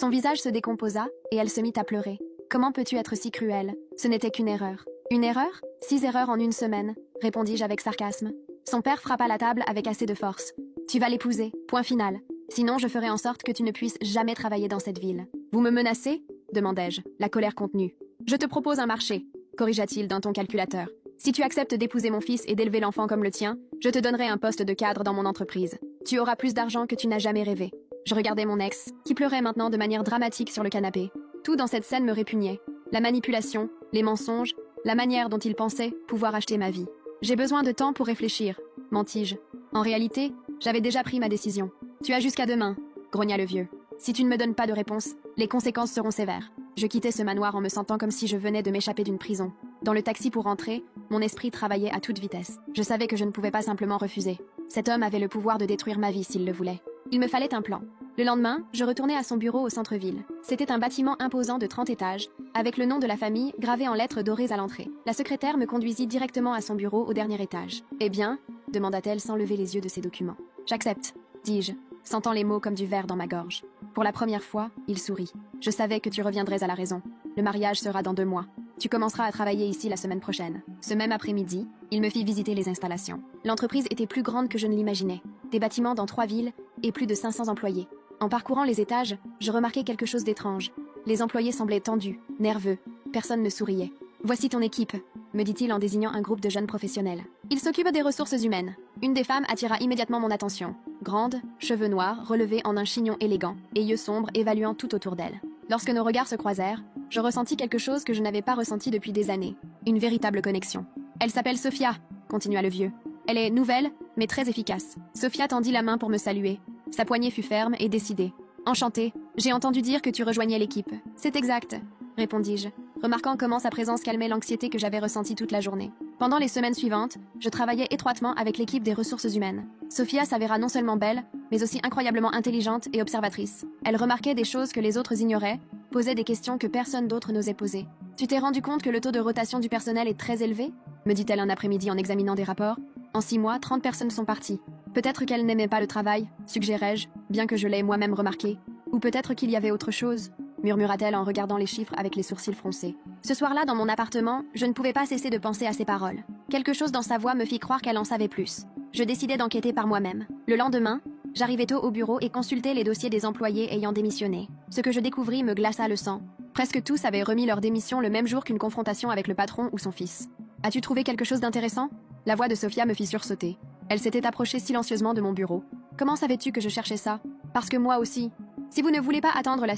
Son visage se décomposa et elle se mit à pleurer. Comment peux-tu être si cruelle? Ce n'était qu'une erreur. Une erreur? 6 erreurs en une semaine, répondis-je avec sarcasme. Son père frappa la table avec assez de force. Tu vas l'épouser, point final. Sinon, je ferai en sorte que tu ne puisses jamais travailler dans cette ville. Vous me menacez? Demandai-je, la colère contenue. Je te propose un marché, corrigea-t-il d'un ton calculateur. Si tu acceptes d'épouser mon fils et d'élever l'enfant comme le tien, je te donnerai un poste de cadre dans mon entreprise. Tu auras plus d'argent que tu n'as jamais rêvé. Je regardais mon ex, qui pleurait maintenant de manière dramatique sur le canapé. Tout dans cette scène me répugnait. La manipulation, les mensonges, la manière dont il pensait pouvoir acheter ma vie. J'ai besoin de temps pour réfléchir, mentis-je. En réalité, j'avais déjà pris ma décision. Tu as jusqu'à demain, grogna le vieux. Si tu ne me donnes pas de réponse, les conséquences seront sévères. Je quittais ce manoir en me sentant comme si je venais de m'échapper d'une prison. Dans le taxi pour rentrer, mon esprit travaillait à toute vitesse. Je savais que je ne pouvais pas simplement refuser. Cet homme avait le pouvoir de détruire ma vie s'il le voulait. Il me fallait un plan. Le lendemain, je retournai à son bureau au centre-ville. C'était un bâtiment imposant de 30 étages, avec le nom de la famille gravé en lettres dorées à l'entrée. La secrétaire me conduisit directement à son bureau au dernier étage. « Eh bien ?» demanda-t-elle sans lever les yeux de ses documents. « J'accepte, dis-je, sentant les mots comme du verre dans ma gorge. Pour la première fois, il sourit. « Je savais que tu reviendrais à la raison. Le mariage sera dans 2 mois. Tu commenceras à travailler ici la semaine prochaine. » Ce même après-midi, il me fit visiter les installations. L'entreprise était plus grande que je ne l'imaginais. Des bâtiments dans 3 villes et plus de 500 employés. En parcourant les étages, je remarquai quelque chose d'étrange. Les employés semblaient tendus, nerveux. Personne ne souriait. « Voici ton équipe », me dit-il en désignant un groupe de jeunes professionnels. « Ils s'occupent des ressources humaines. » Une des femmes attira immédiatement mon attention. Grande, cheveux noirs, relevés en un chignon élégant, et yeux sombres évaluant tout autour d'elle. Lorsque nos regards se croisèrent, je ressentis quelque chose que je n'avais pas ressenti depuis des années. Une véritable connexion. « Elle s'appelle Sophia », continua le vieux. « Elle est nouvelle, mais très efficace. » Sophia tendit la main pour me saluer. Sa poignée fut ferme et décidée. « Enchantée, j'ai entendu dire que tu rejoignais l'équipe. »« C'est exact, » répondis-je, remarquant comment sa présence calmait l'anxiété que j'avais ressentie toute la journée. Pendant les semaines suivantes, je travaillais étroitement avec l'équipe des ressources humaines. Sophia s'avéra non seulement belle, mais aussi incroyablement intelligente et observatrice. Elle remarquait des choses que les autres ignoraient, posait des questions que personne d'autre n'osait poser. « Tu t'es rendu compte que le taux de rotation du personnel est très élevé ?» me dit-elle un après-midi en examinant des rapports. « En 6 mois, 30 personnes sont parties. Peut-être qu'elles n'aimaient pas le travail, suggérai-je, bien que je l'aie moi-même remarqué. Ou peut-être qu'il y avait autre chose, murmura-t-elle en regardant les chiffres avec les sourcils froncés. Ce soir-là, dans mon appartement, je ne pouvais pas cesser de penser à ses paroles. Quelque chose dans sa voix me fit croire qu'elle en savait plus. Je décidai d'enquêter par moi-même. Le lendemain, j'arrivai tôt au bureau et consultai les dossiers des employés ayant démissionné. Ce que je découvris me glaça le sang. Presque tous avaient remis leur démission le même jour qu'une confrontation avec le patron ou son fils. « As-tu trouvé quelque chose d'intéressant ?» La voix de Sophia me fit sursauter. Elle s'était approchée silencieusement de mon bureau. « Comment savais-tu que je cherchais ça ?»« Parce que moi aussi. Si vous ne voulez pas attendre la